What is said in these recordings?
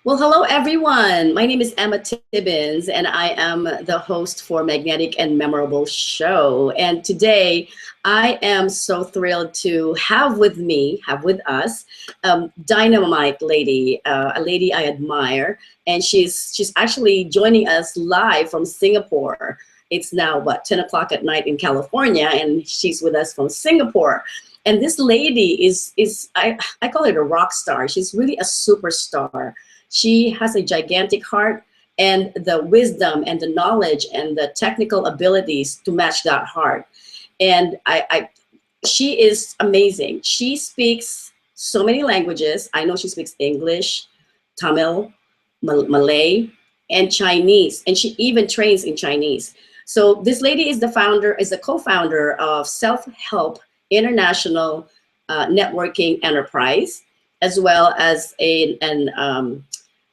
Well, hello everyone. My name is Emma Tibbins, and I am the host for Magnetic and Memorable Show. And today, I am so thrilled to have with us, dynamite lady, a lady I admire, and she's actually joining us live from Singapore. It's now what 10 o'clock at night in California, and she's with us from Singapore. And this lady is I call it a rock star. She's really a superstar. She has a gigantic heart and the wisdom and the knowledge and the technical abilities to match that heart. And she is amazing. She speaks so many languages. I know she speaks English, Tamil, Malay, and Chinese. And she even trains in Chinese. So this lady is the co-founder of Self-Help International Networking Enterprise, as well as an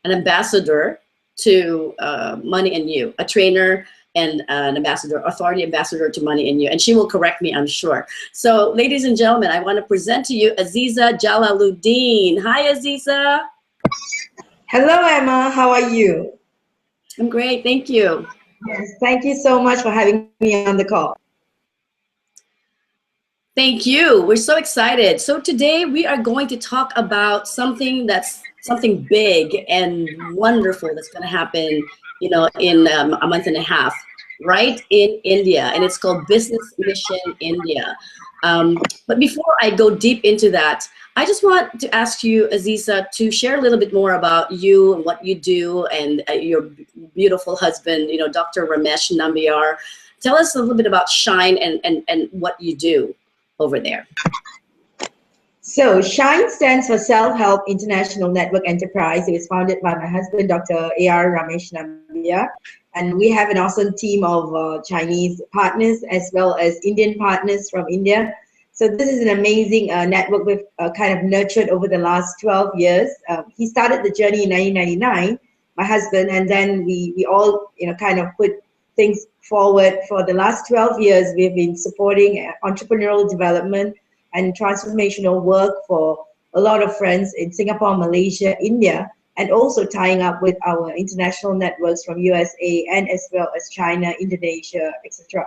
ambassador to Money and You, a trainer and an ambassador, authority ambassador to Money and You. And she will correct me, I'm sure. So ladies and gentlemen, I want to present to you Azeeza Jalaludeen. Hi, Azeeza. Hello, Emma. How are you? I'm great, thank you. Yes, thank you so much for having me on the call. Thank you. We're so excited. So today we are going to talk about something big and wonderful that's going to happen, in a month and a half, right in India, and it's called Business Mission India. But before I go deep into that, I just want to ask you, Azeeza, to share a little bit more about you and what you do, and your beautiful husband, Dr. Ramesh Nambiar. Tell us a little bit about Shine and what you do over there. So SHINE stands for Self-Help International Network Enterprise. It was founded by my husband, Dr. A.R. Ramesh Nambiar. And we have an awesome team of Chinese partners as well as Indian partners from India. So this is an amazing network we've kind of nurtured over the last 12 years. He started the journey in 1999, my husband, and then we all kind of put things forward. For the last 12 years, we've been supporting entrepreneurial development and transformational work for a lot of friends in Singapore, Malaysia, India, and also tying up with our international networks from USA and as well as China, Indonesia, etc.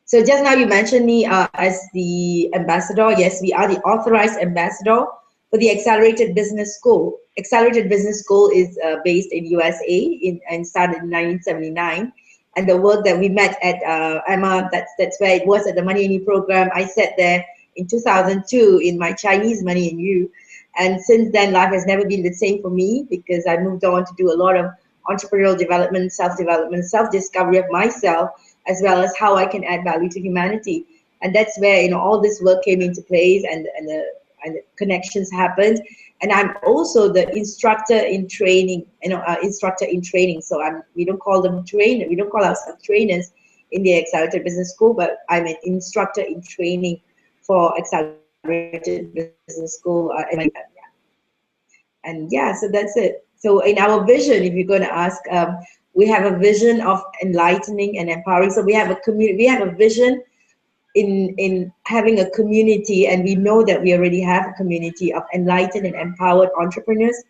So just now you mentioned me as the ambassador. Yes, we are the authorized ambassador for the Accelerated Business School. Accelerated Business School is based in USA and started in 1979. And the work that we met at Emma, that's where it was at the Money and You program. I sat there in 2002 in my Chinese Money and You. And since then, life has never been the same for me because I moved on to do a lot of entrepreneurial development, self-development, self-discovery of myself, as well as how I can add value to humanity. And that's where all this work came into place and the connections happened. And I'm also the instructor in training, instructor in training. So we don't call them trainers, we don't call ourselves trainers in the Accelerated Business School, but I'm an instructor in training for Accelerated Business School. And yeah, so that's it. So in our vision, if you're going to ask, we have a vision of enlightening and empowering. So we have a community, we have a vision in having a community, and we know that we already have a community of enlightened and empowered entrepreneurs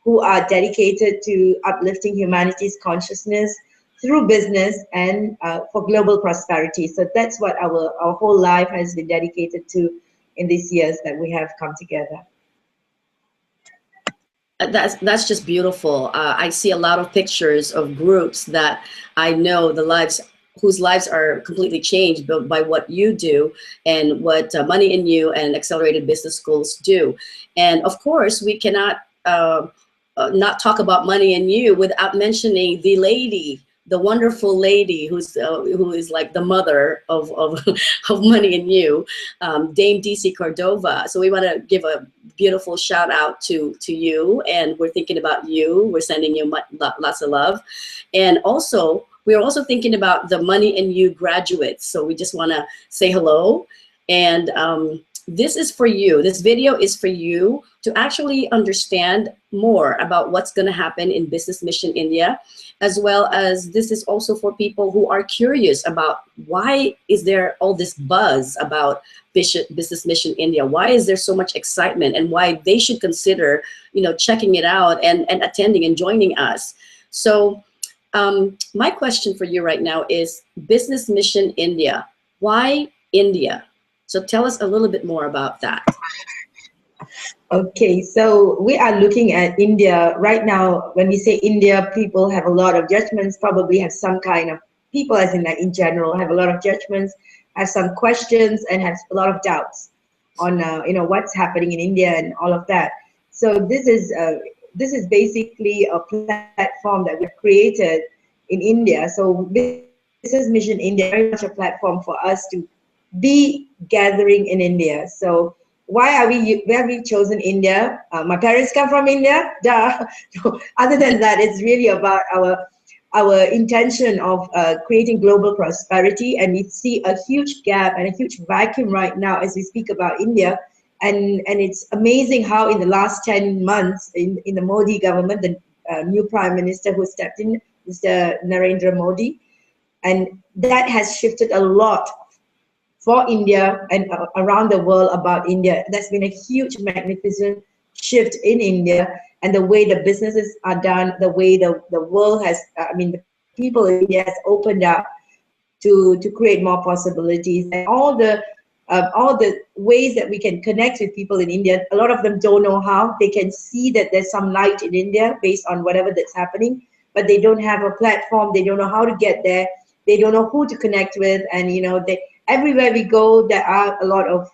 who are dedicated to uplifting humanity's consciousness through business and for global prosperity. So that's what our whole life has been dedicated to in these years that we have come together. That's just beautiful. I see a lot of pictures of groups that I know whose lives are completely changed by what you do and what Money and You and Accelerated Business Schools do. And of course, we cannot not talk about Money and You without mentioning the wonderful lady who is like the mother of of Money and You, Dame DC Cordova. So we want to give a beautiful shout out to you, and we're thinking about you. We're sending you lots of love, and also we're also thinking about the Money and You graduates. So we just want to say hello, and this is for you. This video is for you to actually understand more about what's going to happen in Business Mission India, as well as this is also for people who are curious about why is there all this buzz about Business Mission India? Why is there so much excitement, and why they should consider, checking it out and attending and joining us. So my question for you right now is Business Mission India. Why India? So tell us a little bit more about that. Okay, so we are looking at India right now. When we say India, people have a lot of judgments, probably have some kind of, people as in general, have a lot of judgments, have some questions, and have a lot of doubts on what's happening in India and all of that. So this is basically a platform that we've created in India. So Business Mission India is very much a platform for us to be gathering in India. So why have we chosen India? My parents come from India, duh. Other than that, it's really about our intention of creating global prosperity, and we see a huge gap and a huge vacuum right now as we speak about India. And it's amazing how in the last 10 months in the Modi government, the new Prime Minister who stepped in, Mr. Narendra Modi, and that has shifted a lot for India and around the world about India. There's been a huge, magnificent shift in India, and the way the businesses are done, the way the world has, the people in India has opened up to create more possibilities, and all the ways that we can connect with people in India. A lot of them don't know how. They can see that there's some light in India based on whatever that's happening, but they don't have a platform. They don't know how to get there. They don't know who to connect with, and everywhere we go, there are a lot of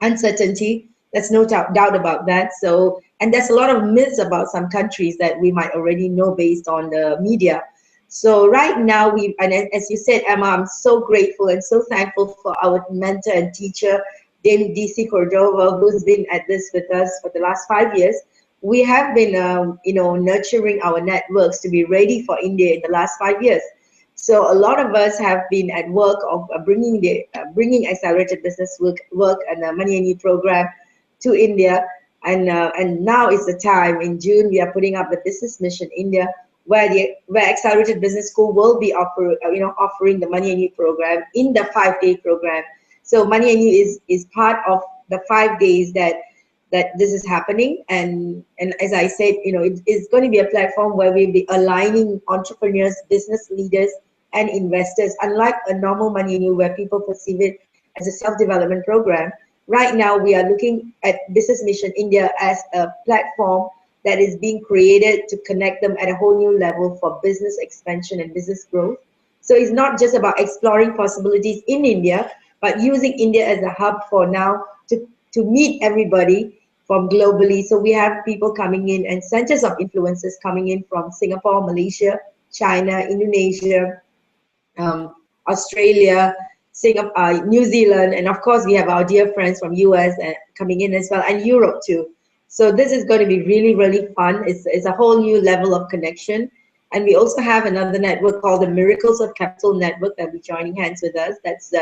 uncertainty. There's no doubt about that. So, and there's a lot of myths about some countries that we might already know based on the media. So right now, and as you said, Emma, I'm so grateful and so thankful for our mentor and teacher, Dame DC Cordova, who's been at this with us for the last 5 years. We have been, nurturing our networks to be ready for India in the last 5 years. So a lot of us have been at work of bringing accelerated business work and the Money and You program to India, and now is the time. In June, we are putting up the Business Mission India, where Accelerated Business School will be offering the Money and You program in the 5-day program. So Money and You is part of the 5 days that this is happening, and as I said, it's going to be a platform where we'll be aligning entrepreneurs, business leaders, and investors. Unlike a normal Money and You where people perceive it as a self-development program, right now we are looking at Business Mission India as a platform that is being created to connect them at a whole new level for business expansion and business growth. So it's not just about exploring possibilities in India, but using India as a hub for now to meet everybody from globally. So we have people coming in and centers of influences coming in from Singapore, Malaysia, China, Indonesia, Australia, Singapore, New Zealand, and of course we have our dear friends from US coming in as well, and Europe too. So this is going to be really, really fun. It's a whole new level of connection. And we also have another network called the Miracles of Capital Network that will be joining hands with us. That's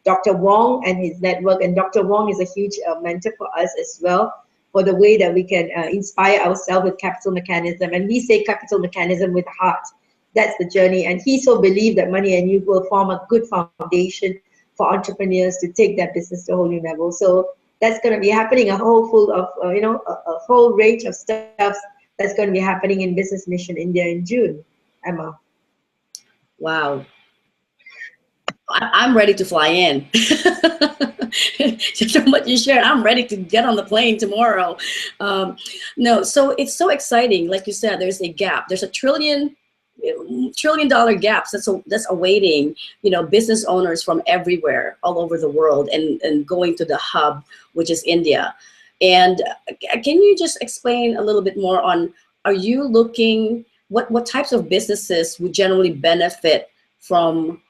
Dr. Wong and his network. And Dr. Wong is a huge mentor for us as well, for the way that we can inspire ourselves with capital mechanism. And we say capital mechanism with heart. That's the journey. And he so believed that Money and You will form a good foundation for entrepreneurs to take their business to a whole new level. So that's going to be happening, a whole range of stuff that's going to be happening in Business Mission India in June, Emma. Wow. I'm ready to fly in. Just from what you shared, I'm ready to get on the plane tomorrow. No, so it's so exciting. Like you said, there's a gap. There's a trillion dollar gaps that's awaiting business owners from everywhere, all over the world, and going to the hub, which is India. And can you just explain a little bit more on, are you looking, what types of businesses would generally benefit from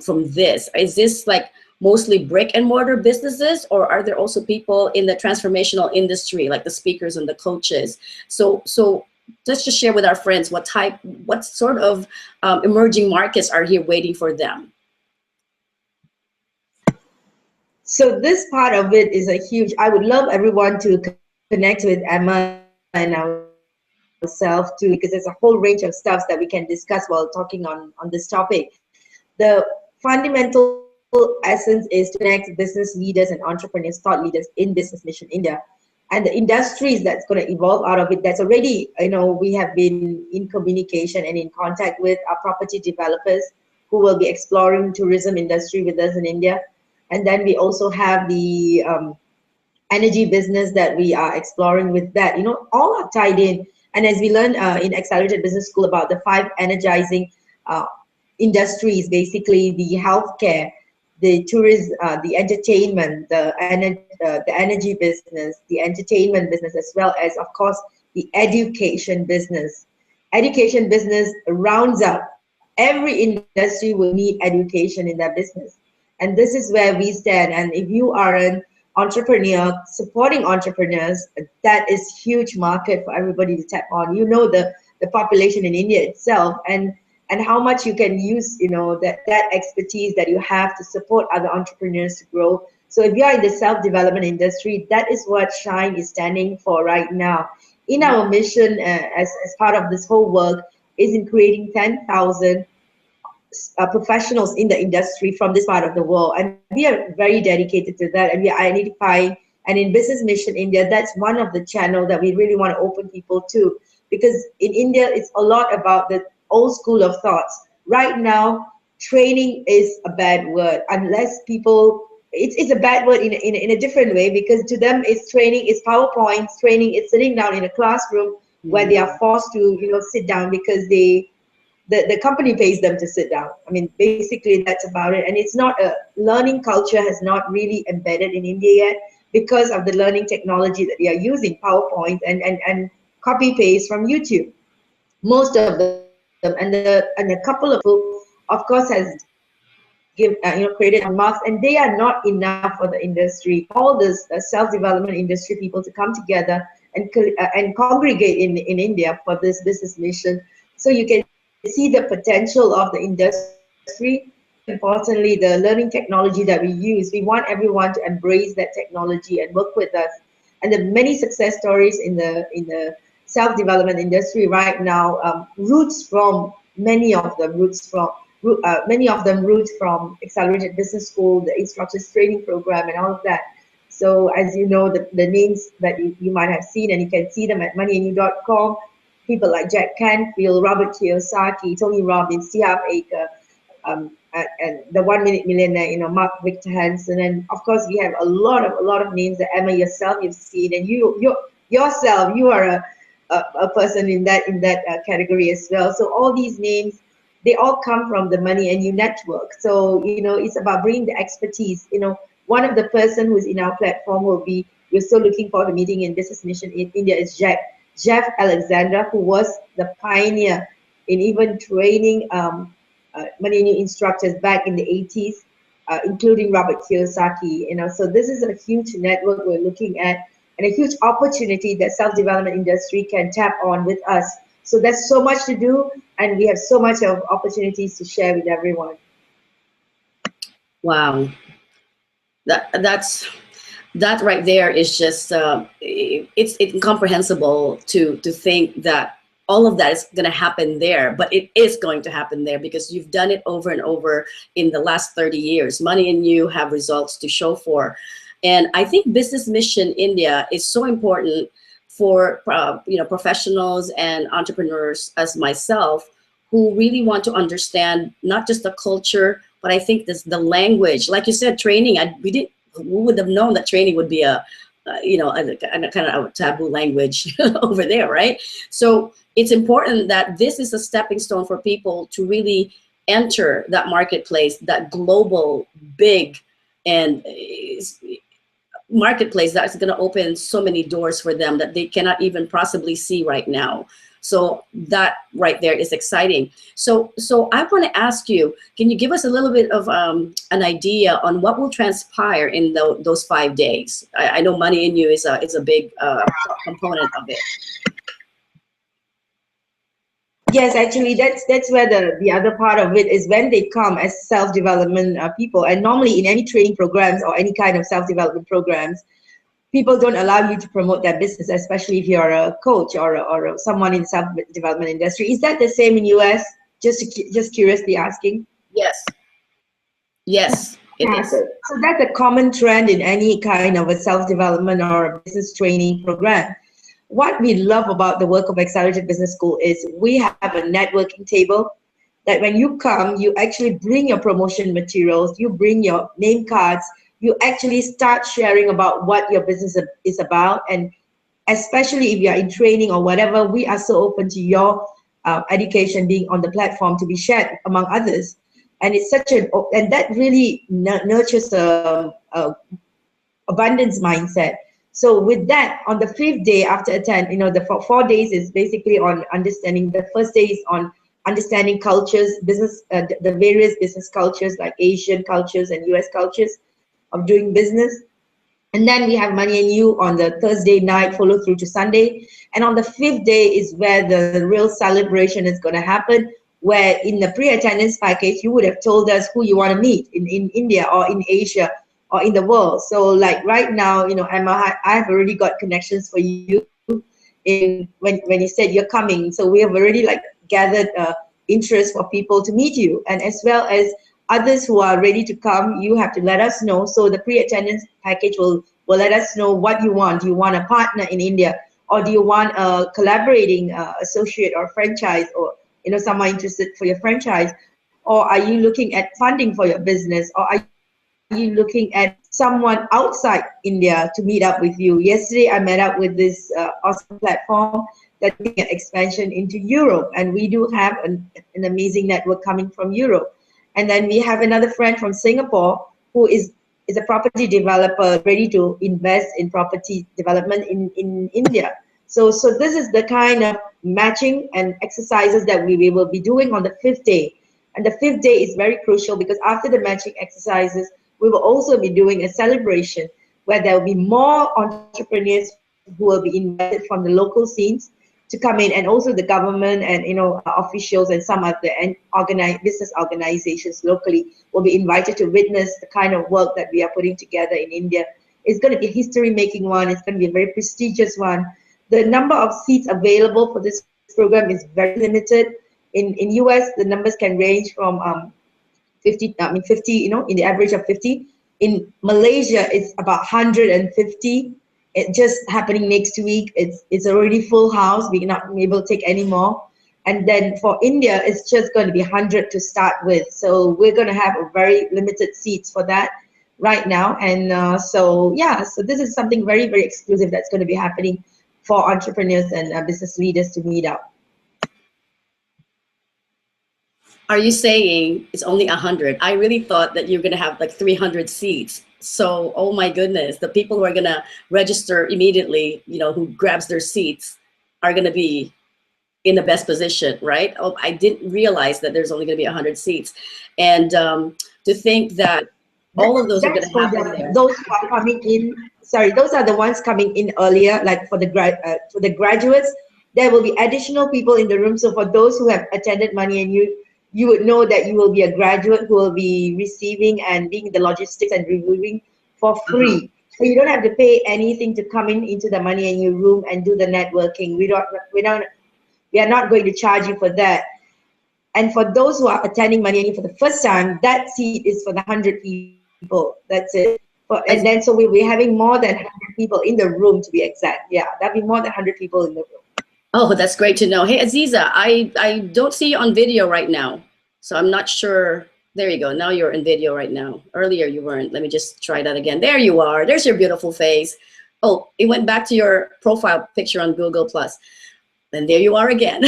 this? Is this like mostly brick and mortar businesses, or are there also people in the transformational industry, like the speakers and the coaches? So let's just share with our friends what sort of emerging markets are here waiting for them. So this part of it is a huge, I would love everyone to connect with Emma and ourselves too, because there's a whole range of stuff that we can discuss while talking on this topic. The fundamental essence is to connect business leaders and entrepreneurs, thought leaders in Business Mission India. And the industries that's going to evolve out of it, that's already, we have been in communication and in contact with our property developers who will be exploring tourism industry with us in India. And then we also have the energy business that we are exploring with that. All are tied in. And as we learned in Accelerated Business School about the 5 energizing uh, industries, basically the healthcare, the tourism, the entertainment, the energy business, the entertainment business, as well as, of course, the education business. Education business rounds up. Every industry will need education in their business. And this is where we stand. And if you are an entrepreneur supporting entrepreneurs, that is huge market for everybody to tap on. The population in India itself, and how much you can use that expertise that you have to support other entrepreneurs to grow. So if you are in the self-development industry, that is what Shine is standing for right now. In our mission, as part of this whole work, is in creating 10,000 professionals in the industry from this part of the world, and we are very dedicated to that, and we are identifying. And in Business Mission India, that's one of the channel that we really want to open people to, because in India it's a lot about the old school of thoughts. Right now, training is a bad word unless people. It's a bad word in a different way, because to them it's training, it's PowerPoints, training, it's sitting down in a classroom where they are forced to sit down because the company pays them to sit down. I mean, basically that's about it. And it's not a learning culture has not really embedded in India yet, because of the learning technology that they are using, PowerPoint and copy paste from YouTube. Most of them, and a couple of people, of course, has created marks, and they are not enough for the industry. All this self-development industry people to come together and congregate in India for this business mission, so you can see the potential of the industry. Importantly, the learning technology that we use, we want everyone to embrace that technology and work with us. And the many success stories in the self-development industry right now roots from many of them roots from Accelerated Business School, the Instructors Training Program, and all of that. So as you know, the names that you might have seen, and you can see them at moneyandyou.com, people like Jack Canfield, Robert Kiyosaki, Tony Robbins, Steve Aker, and the 1 Minute Millionaire, Mark Victor Hansen, and of course we have a lot of names that Emma yourself you've seen, and yourself you are a person in that category as well. So all these names, they all come from the Money and You network. So it's about bringing the expertise. One of the person who's in our platform will be, we're still looking for the meeting in Business Mission in India, is Jeff Alexander, who was the pioneer in even training Money and You instructors back in the 80s, including Robert Kiyosaki. So this is a huge network we're looking at, and a huge opportunity that self-development industry can tap on with us. So there's so much to do, and we have so much of opportunities to share with everyone. Wow, that right there is just it's incomprehensible to think that all of that is going to happen there, but it is going to happen there because you've done it over and over in the last 30 years. Money and You have results to show for. And I think Business Mission India is so important for professionals and entrepreneurs as myself, who really want to understand not just the culture, but I think this the language. Like you said, training. We would have known that training would be a kind of a taboo language over there, right? So it's important that this is a stepping stone for people to really enter that marketplace, that global, big, and marketplace that's going to open so many doors for them that they cannot even possibly see right now. So that right there is exciting. So I want to ask you, can you give us a little bit of an idea on what will transpire in those 5 days? I know Money and You is a big component of it. Yes, actually, that's where the other part of it is when they come as self-development people, and normally in any training programs or any kind of self-development programs, people don't allow you to promote their business, especially if you're a coach or someone in self-development industry. Is that the same in US? Just curiously asking. Yes, yes, it Yeah, is. so that's a common trend in any kind of a self-development or a business training program. What we love about the work of Accelerated Business School is we have a networking table that when you come, you actually bring your promotion materials, you bring your name cards, you actually start sharing about what your business is about. And especially if you're in training or whatever, we are so open to your education being on the platform to be shared among others. And it's such an, and that really nurtures a abundance mindset. So with that, on the 5th day after attend, the 4 days is basically on understanding. The first day is on understanding cultures, business, the various business cultures like Asian cultures and US cultures of doing business. And then we have Money and You on the Thursday night, follow through to Sunday. And on the 5th day is where the real celebration is going to happen, where in the pre-attendance package, you would have told us who you want to meet in India or in Asia or in the world. So like right now, Emma, I've already got connections for you in when you said you're coming. So we have already like gathered interest for people to meet you, and as well as others who are ready to come, you have to let us know. So the pre-attendance package will let us know what you want. Do you want a partner in India, or do you want a collaborating associate or franchise, or someone interested for your franchise, or are you looking at funding for your business, or are you looking at someone outside India to meet up with you? Yesterday, I met up with this awesome platform that's looking at expansion into Europe, and we do have an amazing network coming from Europe. And then we have another friend from Singapore who is a property developer ready to invest in property development in India. So this is the kind of matching and exercises that we will be doing on the 5th day. And the 5th day is very crucial because after the matching exercises, we will also be doing a celebration where there will be more entrepreneurs who will be invited from the local scenes to come in, and also the government and officials and some of the business organizations locally will be invited to witness the kind of work that we are putting together in India. It's going to be a history-making one. It's going to be a very prestigious one. The number of seats available for this program is very limited. In US, the numbers can range from 50, in the average of 50. In Malaysia, it's about 150. It just happening next week. It's already full house. We're not able to take any more. And then for India, it's just going to be 100 to start with. So we're going to have a very limited seats for that right now. And so this is something very, very exclusive that's going to be happening for entrepreneurs and business leaders to meet up. Are you saying it's only 100? I really thought that you're going to have like 300 seats. So, oh my goodness, the people who are going to register immediately, who grabs their seats, are going to be in the best position, right? Oh, I didn't realize that there's only going to be 100 seats. And to think that all of those are going to happen there. Those who are coming in, those are the ones coming in earlier, like for the graduates. There will be additional people in the room. So for those who have attended Money and you would know that you will be a graduate who will be receiving and doing the logistics and reviewing for free. So you don't have to pay anything to come into the Money and You room and do the networking. We are not going to charge you for that. And for those who are attending Money and You for the first time, that seat is for the 100 people. That's it. And then so we'll be having more than 100 people in the room, to be exact. Yeah, that'll be more than 100 people in the room. Oh, that's great to know. Hey, Azeeza, I don't see you on video right now, so I'm not sure. There you go. Now you're in video right now. Earlier you weren't. Let me just try that again. There you are. There's your beautiful face. Oh, it went back to your profile picture on Google+. And there you are again.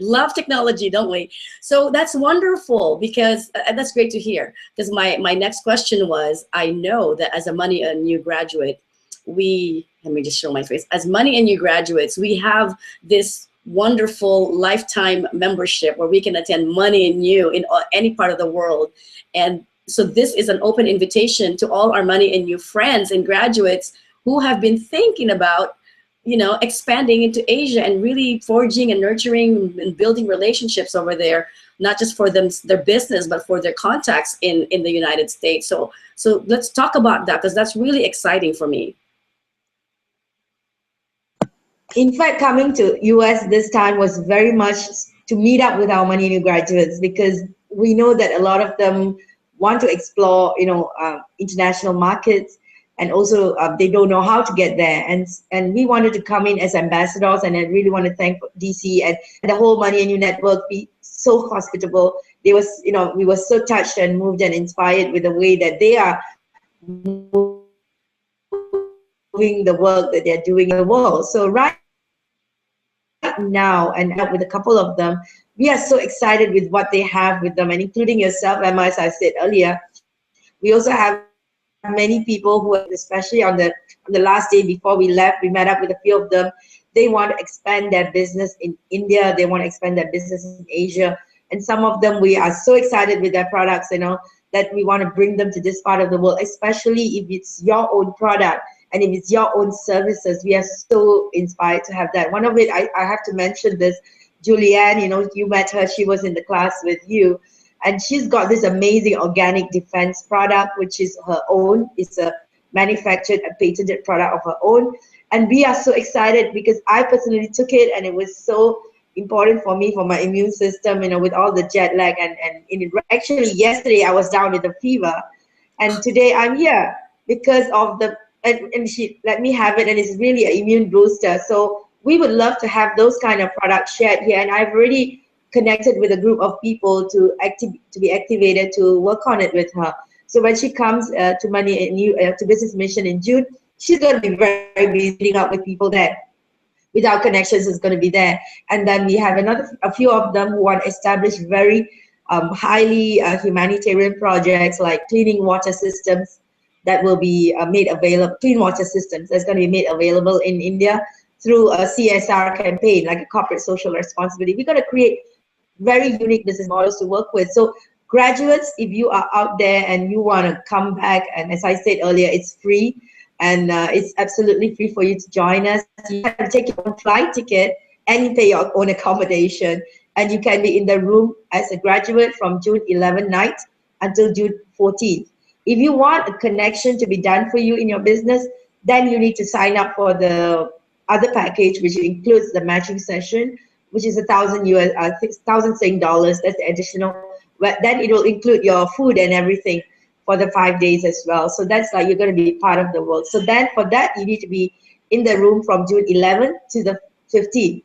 Love technology, don't we? So that's wonderful, because that's great to hear. Because my next question was, I know that as a Money and You graduate, let me just show my face. As Money and You graduates, we have this wonderful lifetime membership where we can attend Money and You in any part of the world. And so this is an open invitation to all our Money and You friends and graduates who have been thinking about expanding into Asia and really forging and nurturing and building relationships over there, not just for their business, but for their contacts in the United States. So let's talk about that, because that's really exciting for me. In fact, coming to US this time was very much to meet up with our Money New graduates, because we know that a lot of them want to explore, international markets, and also they don't know how to get there. And we wanted to come in as ambassadors, and I really want to thank DC and the whole Money New Network, be so hospitable. We were so touched and moved and inspired with the way that they are moving the work that they're doing in the world. So right now, and with a couple of them, we are so excited with what they have with them, and including yourself, Emma, as I said earlier. We also have many people who, especially on the last day before we left, we met up with a few of them. They want to expand their business in India. They want to expand their business in Asia. And some of them, we are so excited with their products, that we want to bring them to this part of the world, especially if it's your own product and if it's your own services. We are so inspired to have that. One of it, I have to mention this, Julianne, you met her, she was in the class with you. And she's got this amazing organic defense product, which is her own. It's a manufactured, a patented product of her own. And we are so excited because I personally took it, and it was so important for me, for my immune system, with all the jet lag. And actually yesterday I was down with a fever, and today I'm here because of and she let me have it, and it's really an immune booster. So we would love to have those kind of products shared here, and I've already connected with a group of people to be activated to work on it with her. So when she comes to Business Mission in June, she's going to be very, very busy meeting up with people there. With our connections is going to be there. And then we have a few of them who want to establish very highly humanitarian projects, like cleaning water systems that will be made available, clean water systems that's going to be made available in India through a CSR campaign, like a corporate social responsibility. We're going to create very unique business models to work with. So graduates, if you are out there and you want to come back, and as I said earlier, it's free, and it's absolutely free for you to join us. You have to take your own flight ticket and you pay your own accommodation, and you can be in the room as a graduate from June 11 night until June 14th. If you want a connection to be done for you in your business, then you need to sign up for the other package, which includes the matching session, which is $1,000 Sing dollars. That's the additional. But then it will include your food and everything for the 5 days as well. So that's like you're going to be part of the world. So then for that, you need to be in the room from June 11th to the 15th.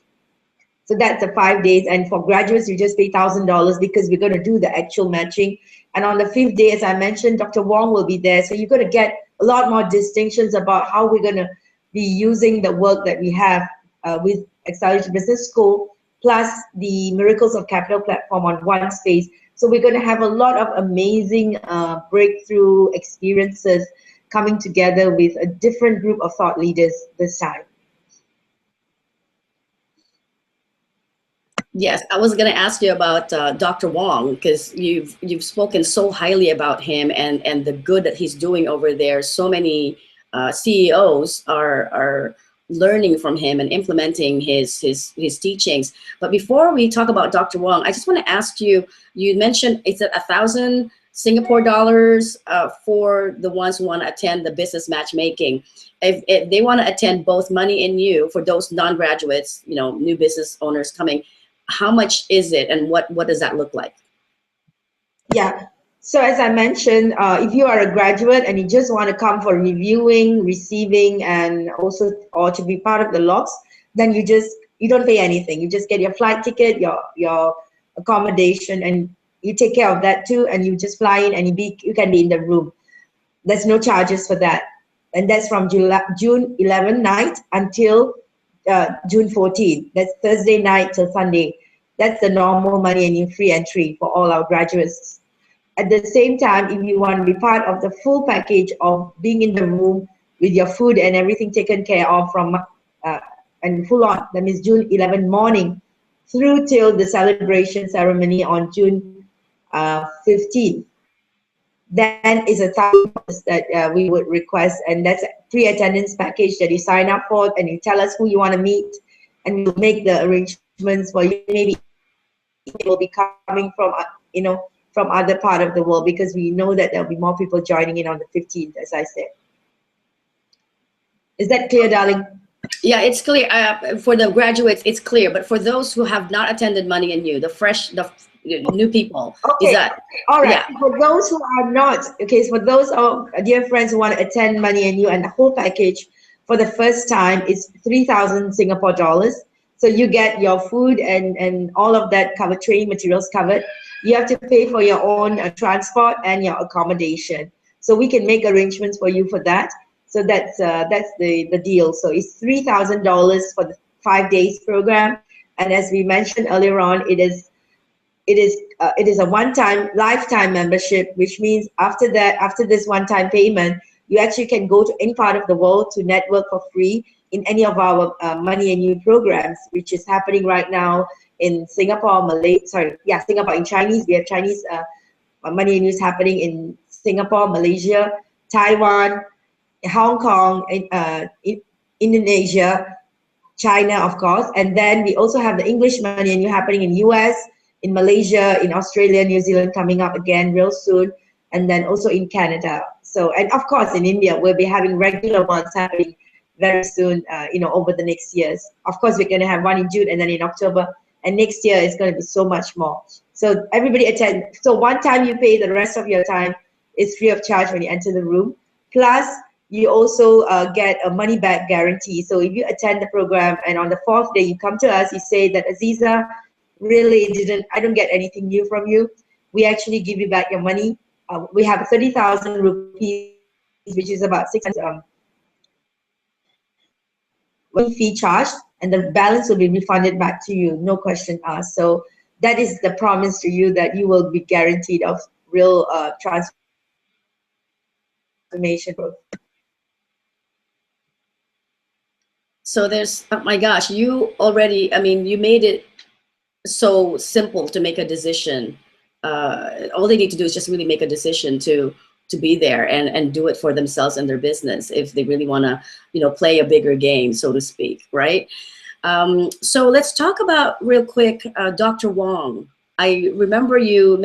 So that's the 5 days. And for graduates, you just pay $1,000 because we're going to do the actual matching. And on the 5th day, as I mentioned, Dr. Wong will be there. So you're going to get a lot more distinctions about how we're going to be using the work that we have with Accelerated Business School, plus the Miracles of Capital platform on one space. So we're going to have a lot of amazing breakthrough experiences coming together with a different group of thought leaders this time. Yes, I was going to ask you about Dr. Wong, because you've spoken so highly about him and the good that he's doing over there. So many CEOs are learning from him and implementing his teachings. But before we talk about Dr. Wong, I just want to ask you, you mentioned it's at 1,000 Singapore dollars for the ones who want to attend the business matchmaking. If they want to attend both Money and You, for those non-graduates, new business owners coming, how much is it, and what does that look like? Yeah. So as I mentioned, if you are a graduate and you just want to come for reviewing, receiving, and also or to be part of the logs, then you don't pay anything. You just get your flight ticket, your accommodation, and you take care of that too. And you just fly in, and you can be in the room. There's no charges for that, and that's from June 11 night until June 14. That's Thursday night till Sunday. That's the normal Money and You free entry for all our graduates. At the same time, if you want to be part of the full package of being in the room with your food and everything taken care of from and full on, that means June 11 morning through till the celebration ceremony on June 15. Then is $1,000 that we would request, and that's free attendance package that you sign up for, and you tell us who you want to meet, and we'll make the arrangements for you. Maybe it will be coming from from other part of the world, because we know that there'll be more people joining in on the 15th, as I said. Is that clear, darling? Yeah, it's clear. For the graduates, it's clear. But for those who have not attended Money and You, the new people, Okay. is that? All right. Yeah. For those who are not, okay, so for those dear friends who want to attend Money and You, and the whole package for the first time is 3,000 Singapore dollars. So you get your food and all of that covered, training materials covered. You have to pay for your own transport and your accommodation. So we can make arrangements for you for that. So that's the deal. So it's $3,000 for the 5 days program. And as we mentioned earlier on, it is a one-time lifetime membership, which means after this one-time payment, you actually can go to any part of the world to network for free in any of our Money and You programs, which is happening right now in Singapore, Singapore in Chinese. We have Chinese Money and You happening in Singapore, Malaysia, Taiwan, Hong Kong, Indonesia, China, of course. And then we also have the English Money and You happening in US, in Malaysia, in Australia, New Zealand coming up again real soon, and then also in Canada. So, and of course in India, we'll be having regular ones happening very soon, over the next years. Of course, we're going to have one in June and then in October, and next year it's going to be so much more. So everybody attend. So one time you pay, the rest of your time is free of charge when you enter the room. Plus, you also get a money back guarantee. So if you attend the program and on the 4th day you come to us, you say that Azeeza, I don't get anything new from you, we actually give you back your money. We have 30,000 rupees, which is about 600 fee charged, and the balance will be refunded back to you, no question asked. So that is the promise to you, that you will be guaranteed of real transformation. So oh my gosh, you made it so simple to make a decision. All they need to do is just really make a decision to be there and do it for themselves and their business, if they really want to, play a bigger game, so to speak, right? So let's talk about real quick, Dr. Wong. I remember you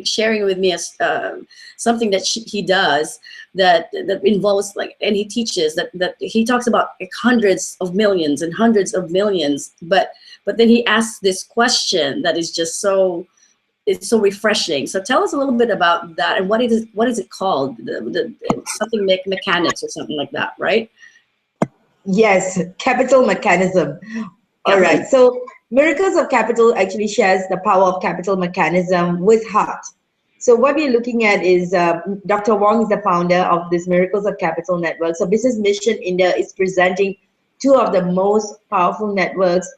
sharing with me something that he does that involves, and he teaches that he talks about hundreds of millions and hundreds of millions, but then he asks this question that is just it's so refreshing. So tell us a little bit about that, and what is it called? Something mechanics or something like that, right? Yes, capital mechanism. All right. So Miracles of Capital actually shares the power of capital mechanism with heart. So what we're looking at is Dr. Wong is the founder of this Miracles of Capital network. So Business Mission India is presenting two of the most powerful networks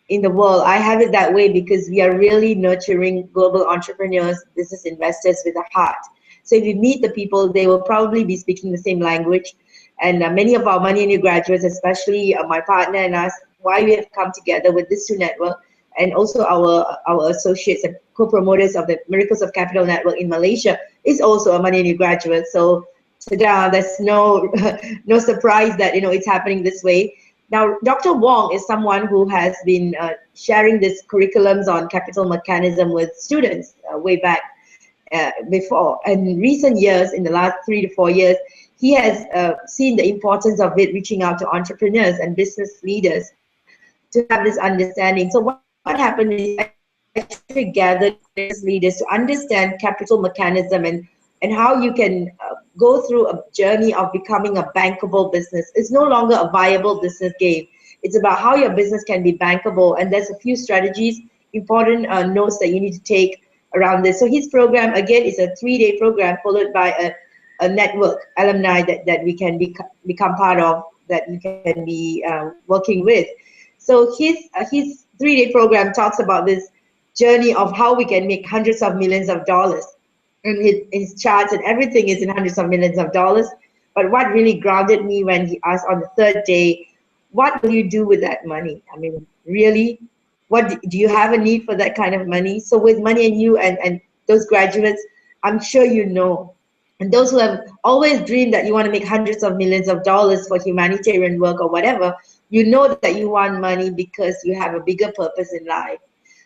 in the world. I have it that way because we are really nurturing global entrepreneurs, business investors with a heart. So if you meet the people, they will probably be speaking the same language. And many of our Money and You graduates, especially my partner and us, why we have come together with this two network, and also our associates and co-promoters of the Miracles of Capital Network in Malaysia is also a Money and You graduate. So there's no surprise that it's happening this way. Now, Dr. Wong is someone who has been sharing this curriculums on capital mechanism with students way back before. And in recent years, in the last 3 to 4 years, he has seen the importance of it, reaching out to entrepreneurs and business leaders to have this understanding. So what happened is actually gathered business leaders to understand capital mechanism and how you can go through a journey of becoming a bankable business. It's no longer a viable business game. It's about how your business can be bankable, and there's a few strategies, important notes that you need to take around this. So his program, again, is a 3-day program followed by a network alumni that we can become part of, that you can be working with. So his 3-day program talks about this journey of how we can make hundreds of millions of dollars. And his charts and everything is in hundreds of millions of dollars. But what really grounded me when he asked on the 3rd day, what will you do with that money? I mean, really, what do you have a need for that kind of money? So with Money and You and those graduates, I'm sure you know And those who have always dreamed that you want to make hundreds of millions of dollars for humanitarian work or whatever, you know that you want money because you have a bigger purpose in life.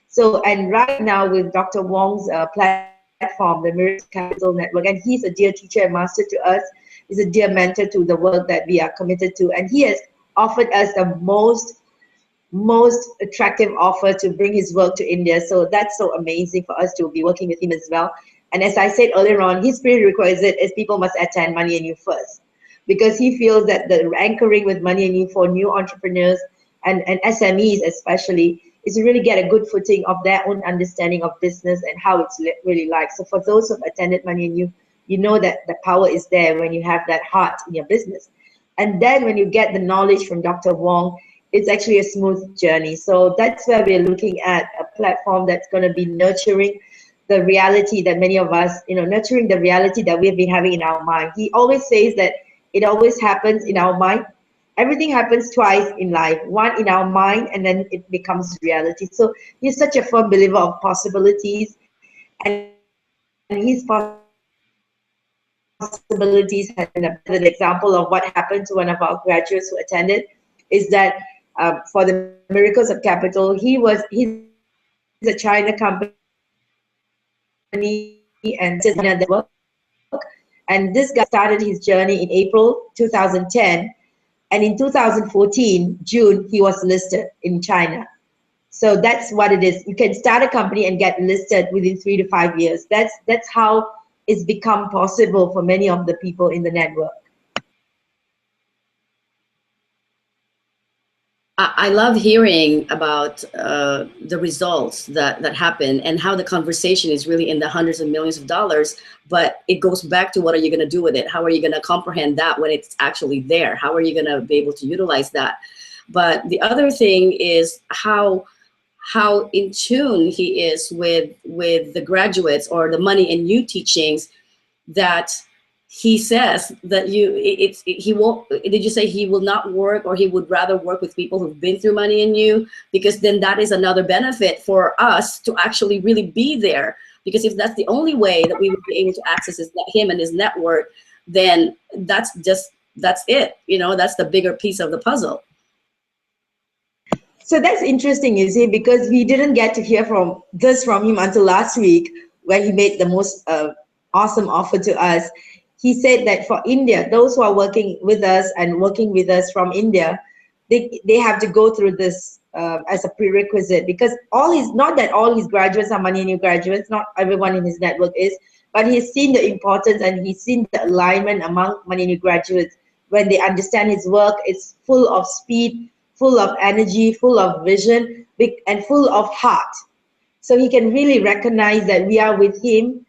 So, and right now with Dr. Wong's platform, the Miracles Capital Network, and he's a dear teacher and master to us, he's a dear mentor to the work that we are committed to, and he has offered us the most attractive offer to bring his work to India. So that's so amazing for us to be working with him as well. And as I said earlier on, his prerequisite is people must attend Money and You first, because he feels that the anchoring with Money and You for new entrepreneurs and SMEs especially is to really get a good footing of their own understanding of business and how it's really like. So for those who've attended Money and You, you know that the power is there when you have that heart in your business. And then when you get the knowledge from Dr. Wong, it's actually a smooth journey. So that's where we're looking at a platform that's going to be nurturing the reality that many of us, nurturing the reality that we've been having in our mind. He always says that it always happens in our mind. Everything happens twice in life, one in our mind, and then it becomes reality. So he's such a firm believer of possibilities, and his possibilities has been an example of what happened to one of our graduates who attended, is that for the Miracles of Capital, he's a China company and just work. And this guy started his journey in April 2010, and in 2014 June he was listed in China. So that's what it is. You can start a company and get listed within 3 to 5 years. That's how it's become possible for many of the people in the network. I love hearing about the results that happen and how the conversation is really in the hundreds of millions of dollars, but it goes back to what are you going to do with it? How are you going to comprehend that when it's actually there? How are you going to be able to utilize that? But the other thing is how in tune he is with the graduates or the Money and You teachings, that he says that he won't, did you say he will not work, or he would rather work with people who've been through Money and You, because then that is another benefit for us to actually really be there. Because if that's the only way that we would be able to access him and his network, then that's it, that's the bigger piece of the puzzle. So that's interesting, you see, because we didn't get to hear from him until last week, where he made the most awesome offer to us. He said that for India, those who are working with us from India, they have to go through this as a prerequisite, because not that all his graduates are Money and You graduates, not everyone in his network is, but he's seen the importance and he's seen the alignment among Money and You graduates. When they understand his work, it's full of speed, full of energy, full of vision, and full of heart. So he can really recognize that we are with him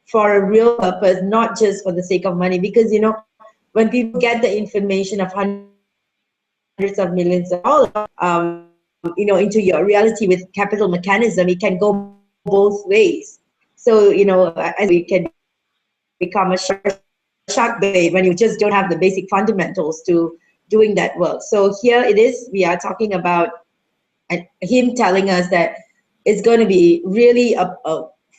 for a real purpose, not just for the sake of money. Because, when people get the information of hundreds of millions of dollars, into your reality with capital mechanism, it can go both ways. So, as we can become a shark bait when you just don't have the basic fundamentals to doing that work. So here it is, we are talking about him telling us that it's going to be really a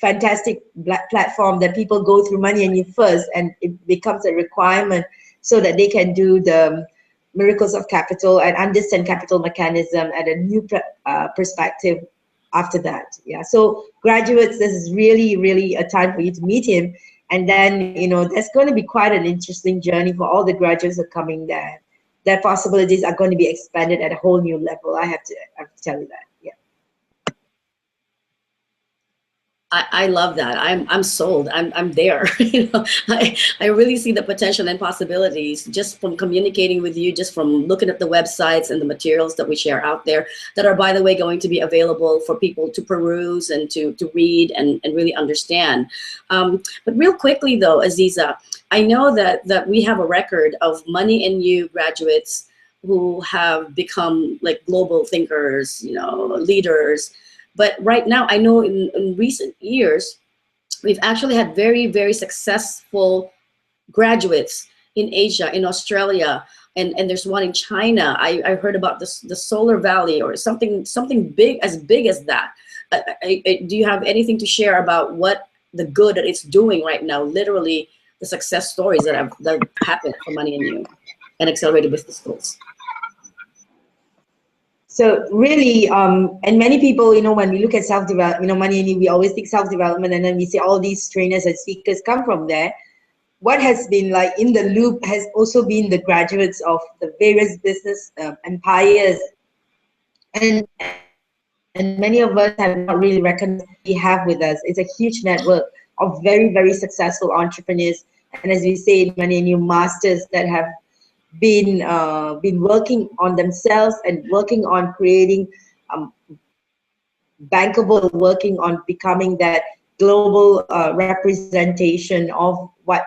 fantastic platform that people go through Money and You first, and it becomes a requirement so that they can do the Miracles of Capital and understand capital mechanism at a new perspective after that. Yeah. So graduates, this is really, really a time for you to meet him. And then, there's going to be quite an interesting journey for all the graduates that are coming there. Their possibilities are going to be expanded at a whole new level. I have to tell you that. Yeah. I love that. I'm sold. I'm there. I really see the potential and possibilities just from communicating with you, just from looking at the websites and the materials that we share out there, that are, by the way, going to be available for people to peruse and to read and really understand. But real quickly though, Azeeza, I know that we have a record of Money and You graduates who have become like global thinkers, leaders. But right now, I know in recent years, we've actually had very, very successful graduates in Asia, in Australia, and there's one in China. I heard about the Solar Valley or something big as that. Do you have anything to share about what the good that it's doing right now? Literally, the success stories that happened for Money and You and Accelerated Business Schools? So really, and many people, when we look at self-development, Money and You, we always think self-development, and then we see all these trainers and speakers come from there. What has been like in the loop has also been the graduates of the various business empires, and many of us have not really recognized what we have with us. It's a huge network of very, very successful entrepreneurs, and as we say in Money and You, masters that have been working on themselves and working on creating bankable, working on becoming that global representation of what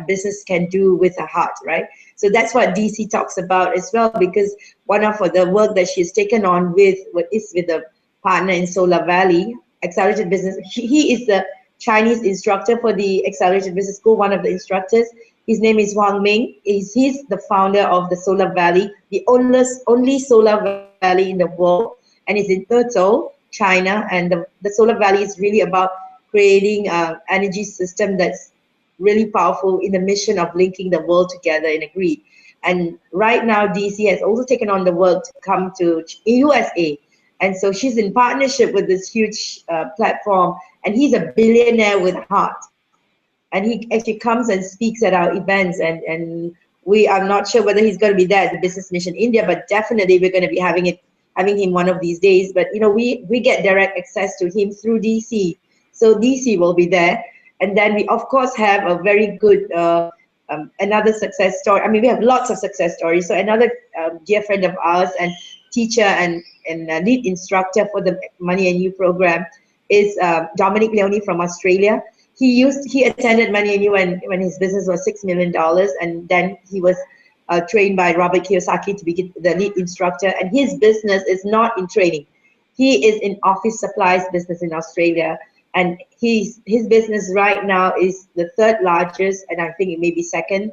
business can do with a heart, right? So that's what DC talks about as well, because one of the work that she's taken on is with a partner in Solar Valley, Accelerated Business. He is the Chinese instructor for the Accelerated Business School, one of the instructors. His name is Wang Ming. He's the founder of the Solar Valley, the only solar valley in the world, and it's in Ezhou, China. And the Solar Valley is really about creating an energy system that's really powerful in the mission of linking the world together in a grid. And right now, DC has also taken on the work to come to USA. And so she's in partnership with this huge platform, and he's a billionaire with heart. And he actually comes and speaks at our events, and I'm not sure whether he's going to be there at the Business Mission India, but definitely we're going to be having him one of these days. But we get direct access to him through DC, so DC will be there. And then we of course have a very good another success story. I mean, we have lots of success stories. So another dear friend of ours and teacher and lead instructor for the Money and You program is Dominic Leone from Australia. He attended Money and You when his business was $6 million, and then he was trained by Robert Kiyosaki to be the lead instructor. And his business is not in training; he is in office supplies business in Australia. And his business right now is the third largest, and I think it may be second,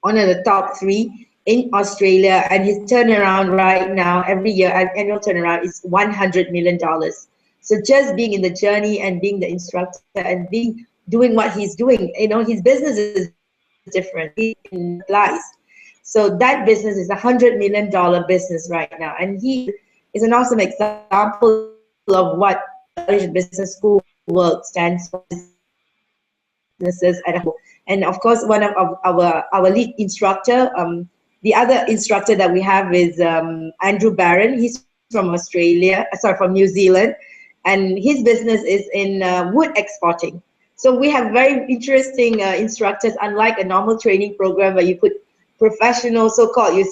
one of the top 3 in Australia. And his turnaround right now, every year, annual turnaround is $100 million. So just being in the journey and being the instructor and doing what he's doing, his business is different. He applies. So that business is $100 million business right now. And he is an awesome example of what Business School work stands for, businesses at home. And of course, one of our lead instructor, the other instructor that we have is Andrew Barron. He's from from New Zealand. And his business is in wood exporting. So we have very interesting instructors, unlike a normal training program where you put professional, so-called,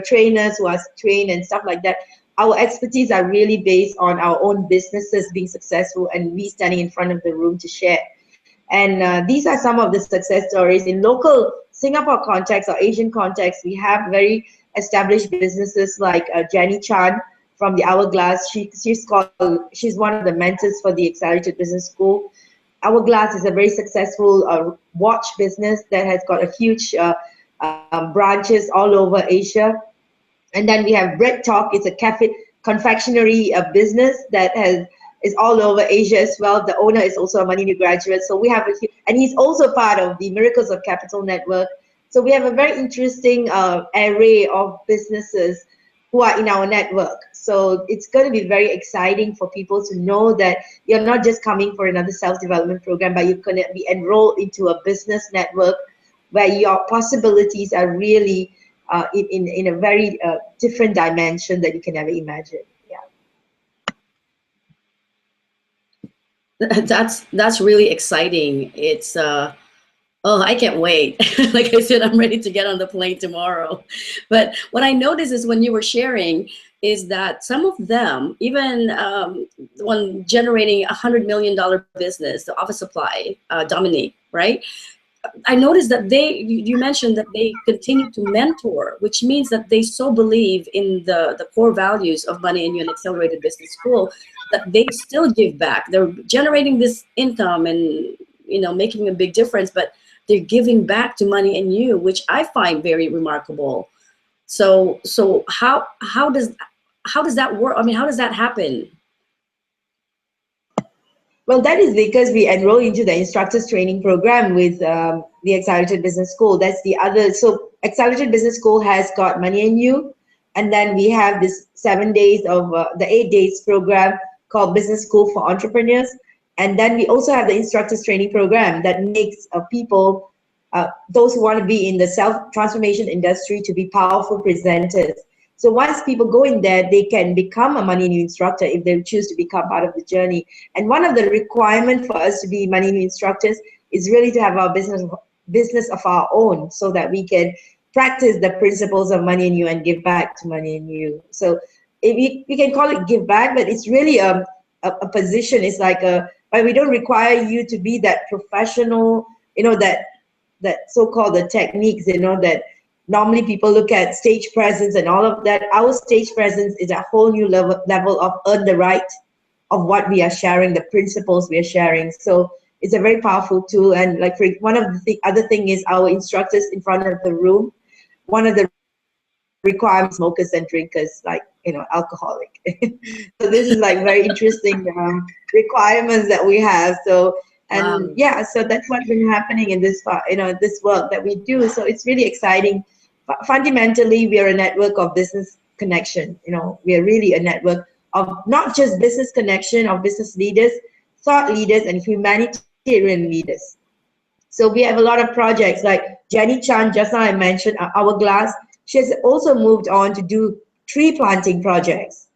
trainers who are trained and stuff like that. Our expertise are really based on our own businesses being successful and we standing in front of the room to share. And these are some of the success stories in local Singapore context or Asian context. We have very established businesses like Jenny Chan from the Hourglass. She's one of the mentors for the Accelerated Business School. Hourglass is a very successful watch business that has got a huge branches all over Asia. And then we have Bread Talk. It's a cafe confectionery business that is all over Asia as well. The owner is also a Money and You graduate. So we have and he's also part of the Miracles of Capital Network. So we have a very interesting array of businesses who are in our network. So it's going to be very exciting for people to know that you're not just coming for another self-development program, but you're going to be enrolled into a business network where your possibilities are really in a very different dimension that you can never imagine. Yeah. That's really exciting. It's oh, I can't wait. Like I said, I'm ready to get on the plane tomorrow. But what I noticed is when you were sharing is that some of them, even one generating $100 million business, the office supply, Dominique, right? I noticed that you mentioned that they continue to mentor, which means that they so believe in the core values of Money and You and Accelerated Business School that they still give back. They're generating this income and making a big difference, but they're giving back to Money and You, which I find very remarkable. So how does that work? I mean, how does that happen? Well, that is because we enroll into the instructors training program with the Accelerated Business School. That's the other. So Accelerated Business School has got Money and You, and then we have this 7 days of the 8 days program called Business School for Entrepreneurs. And then we also have the instructors training program that makes people, those who want to be in the self-transformation industry, to be powerful presenters. So once people go in there, they can become a Money New instructor if they choose to become part of the journey. And one of the requirements for us to be Money New instructors is really to have our business of our own, so that we can practice the principles of Money New and give back to Money New. So if we can call it give back, but it's really a position. It's like but we don't require you to be that professional, that so-called the techniques, that normally people look at stage presence and all of that. Our stage presence is a whole new level of earn the right of what we are sharing, the principles we are sharing. So it's a very powerful tool. And like one of the other thing is our instructors in front of the room. One of the requirements, smokers and drinkers, like alcoholic. So this is like very interesting requirements that we have. So and yeah, so that's what's been happening in this this work that we do. So it's really exciting. Fundamentally, we are a network of business connection. We are really a network of not just business connection, of business leaders, thought leaders, and humanitarian leaders. So we have a lot of projects like Jenny Chan, just now I mentioned, Hourglass. She has also moved on to do tree planting projects.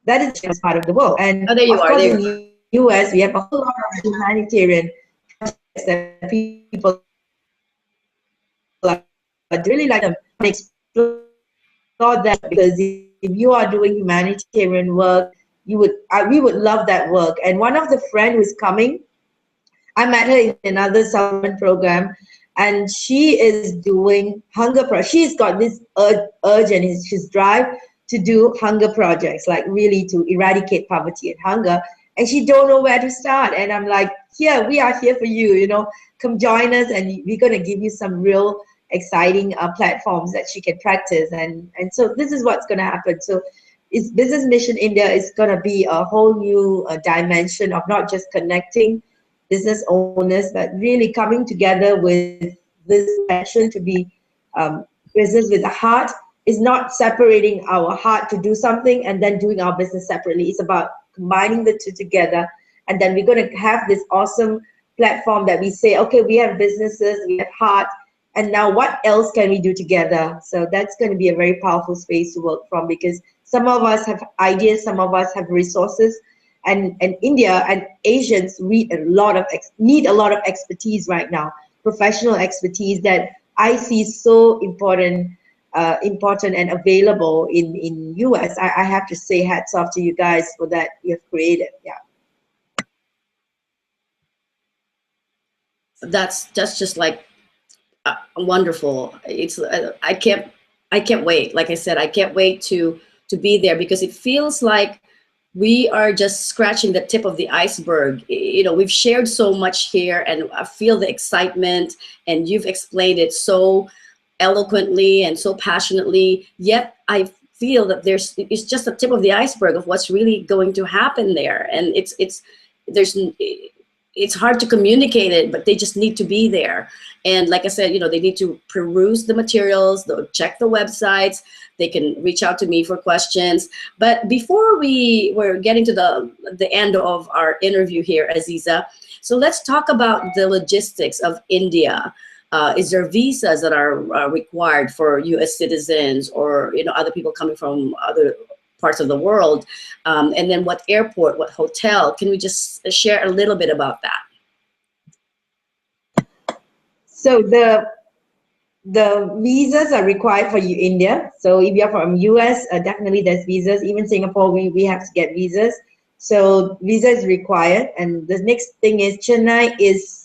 That is just part of the world. And there you of are. course, in the US, we have a whole lot of humanitarian projects that people are really like them and explore that, because if you are doing humanitarian work, we would love that work. And one of the friend who's coming, I met her in another supplement program, and she is doing she's got this urge and his drive to do hunger projects, like really to eradicate poverty and hunger. And she don't know where to start. And I'm like, here, we are here for you, come join us, and we're going to give you some real exciting platforms that she can practice. And so this is what's going to happen. So it's Business Mission India is going to be a whole new dimension of not just connecting business owners, but really coming together with this passion to be business with a heart. Is not separating our heart to do something and then doing our business separately. It's about combining the two together. And then we're going to have this awesome platform that we say, okay, we have businesses, we have heart, and now what else can we do together? So that's going to be a very powerful space to work from, because some of us have ideas, some of us have resources, and India and Asians need a lot of expertise right now, professional expertise that I see so important and available in US. I have to say hats off to you guys for that you've created. Yeah. That's just like wonderful. It's I can't wait. Like I said, I can't wait to be there, because it feels like we are just scratching the tip of the iceberg. We've shared so much here, and I feel the excitement, and you've explained it so eloquently and so passionately. Yet I feel that it's just the tip of the iceberg of what's really going to happen there, and it's hard to communicate it, but they just need to be there. And like I said, they need to peruse the materials, they'll check the websites, they can reach out to me for questions. But before we're getting to the end of our interview here, Azeeza, so let's talk about the logistics of India. Is there visas that are required for US citizens, or other people coming from other parts of the world? And then what airport, what hotel? Can we just share a little bit about that? So the visas are required for India. So if you're from US, definitely there's visas. Even Singapore, we have to get visas. So visa is required. And the next thing is Chennai is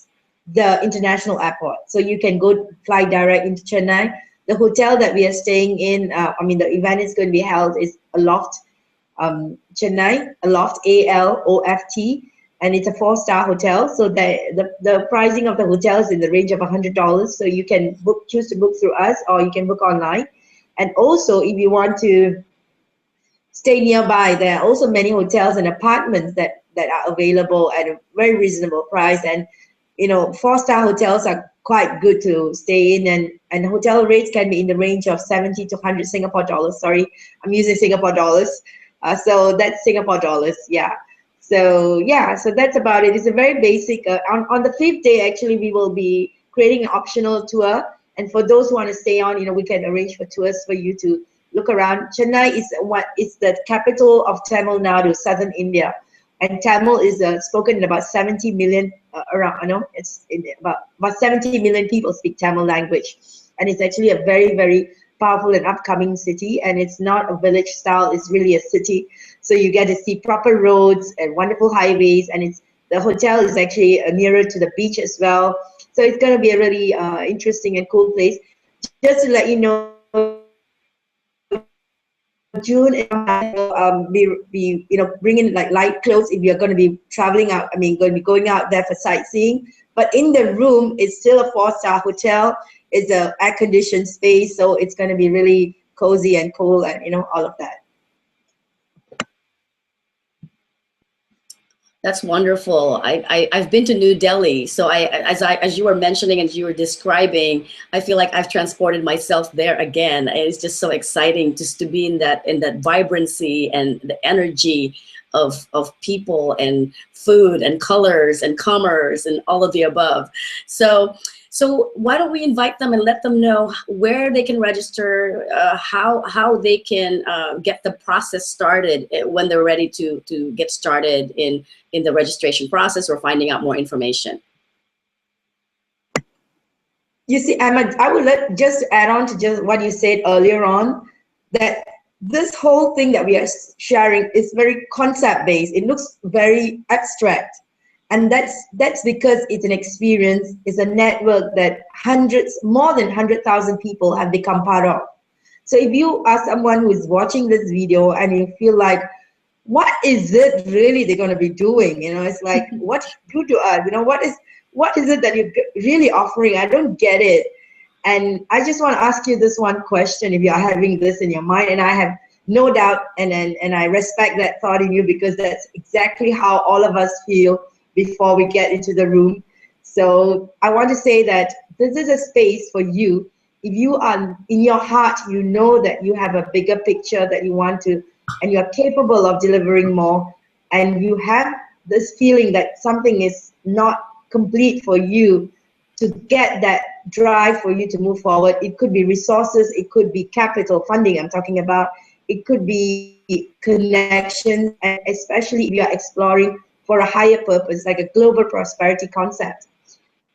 the international airport. So you can fly direct into Chennai. The hotel that we are staying in, the event is going to be held is Aloft, Chennai, Aloft, ALOFT, and it's a 4-star hotel. So the pricing of the hotel is in the range of $100. So you can choose to book through us, or you can book online. And also, if you want to stay nearby. There are also many hotels and apartments that are available at a very reasonable price. And you know, 4-star hotels are quite good to stay in, and hotel rates can be in the range of 70 to 100 Singapore dollars. Sorry, I'm using Singapore dollars. So that's Singapore dollars, yeah. So yeah, so that's about it. It's a very basic. On the 5th day, actually, we will be creating an optional tour. And for those who want to stay on, you know, we can arrange for tours for you to look around. Chennai is the capital of Tamil Nadu, southern India, and Tamil is spoken in about 70 million around. I know it's in about 70 million people speak Tamil language, and it's actually a very, very powerful and upcoming city. And it's not a village style; it's really a city. So you get to see proper roads and wonderful highways, and the hotel is actually nearer to the beach as well. So it's going to be a really interesting and cool place. Just to let you know, June be bringing like light clothes if you're going to be traveling out. I mean, going to be going out there for sightseeing. But in the room, it's still a 4-star hotel. It's a air-conditioned space, so it's going to be really cozy and cool, and all of that. That's wonderful. I've been to New Delhi, so as you were mentioning and you were describing, I feel like I've transported myself there again. It's just so exciting just to be in that vibrancy and the energy of people and food and colors and commerce and all of the above. So why don't we invite them and let them know where they can register, how they can get the process started when they're ready to get started in the registration process or finding out more information. You see, Emma, I would just add on to just what you said earlier on, that this whole thing that we are sharing is very concept-based. It looks very abstract. And that's because it's an experience, it's a network that more than 100,000 people have become part of. So if you are someone who is watching this video and you feel like, what is it really they're going to be doing? It's like, what you do to us? What is it that you're really offering? I don't get it. And I just want to ask you this one question, if you are having this in your mind, and I have no doubt, and I respect that thought in you, because that's exactly how all of us feel before we get into the room. So I want to say that this is a space for you. If you are in your heart, you know that you have a bigger picture that you want to, and you are capable of delivering more, and you have this feeling that something is not complete for you, to get that drive for you to move forward. It could be resources, it could be capital funding I'm talking about, it could be connections, and especially if you are exploring for a higher purpose, like a global prosperity concept.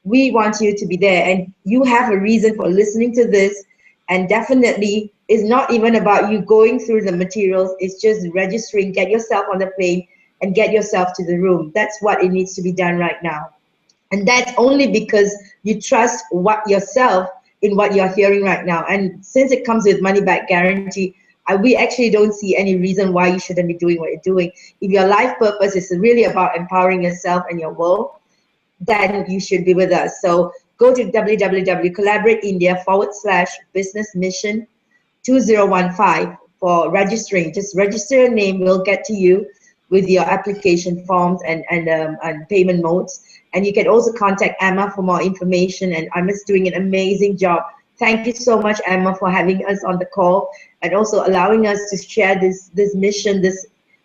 We want you to be there, and you have a reason for listening to this. And definitely, it's not even about you going through the materials, it's just registering, get yourself on the plane and get yourself to the room. That's what it needs to be done right now. And that's only because you trust yourself in what you're hearing right now. And since it comes with money back guarantee, we actually don't see any reason why you shouldn't be doing what you're doing. If your life purpose is really about empowering yourself and your world, then you should be with us. So go to www.collaborateindia/business mission 2015 for registering. Just register your name. We'll get to you with your application forms and payment modes. And you can also contact Emma for more information. And Emma's doing an amazing job. Thank you so much, Emma, for having us on the call and also allowing us to share this mission.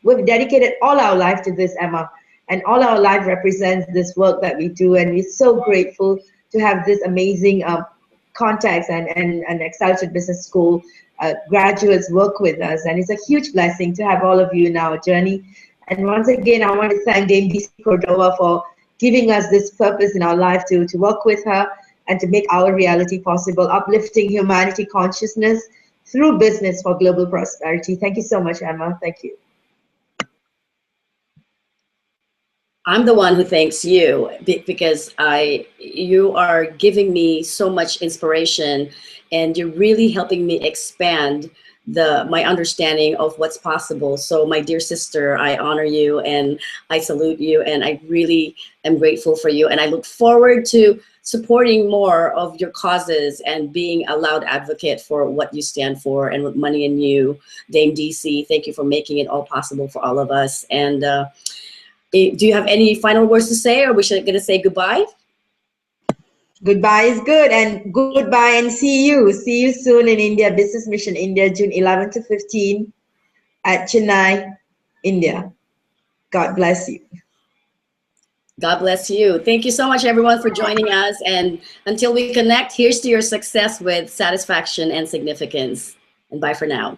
We've dedicated all our life to this, Emma, and all our life represents this work that we do. And we're so grateful to have this amazing contacts and Accelerated Business School graduates work with us. And it's a huge blessing to have all of you in our journey. And once again, I want to thank Dame DC Cordova for giving us this purpose in our life to work with her and to make our reality possible, uplifting humanity consciousness through business for global prosperity. Thank you so much, Emma. Thank you. I'm the one who thanks you, because you are giving me so much inspiration, and you're really helping me expand my understanding of what's possible. So my dear sister, I honor you and I salute you, and I really am grateful for you. And I look forward to supporting more of your causes and being a loud advocate for what you stand for. And with Money and You, Dame DC, thank you for making it all possible for all of us. And do you have any final words to say, or are we gonna say goodbye? Goodbye is good, and goodbye and see you. See you soon in India, Business Mission India, June 11 to 15 at Chennai, India. God bless you. God bless you. Thank you so much, everyone, for joining us. And until we connect, here's to your success with satisfaction and significance. And bye for now.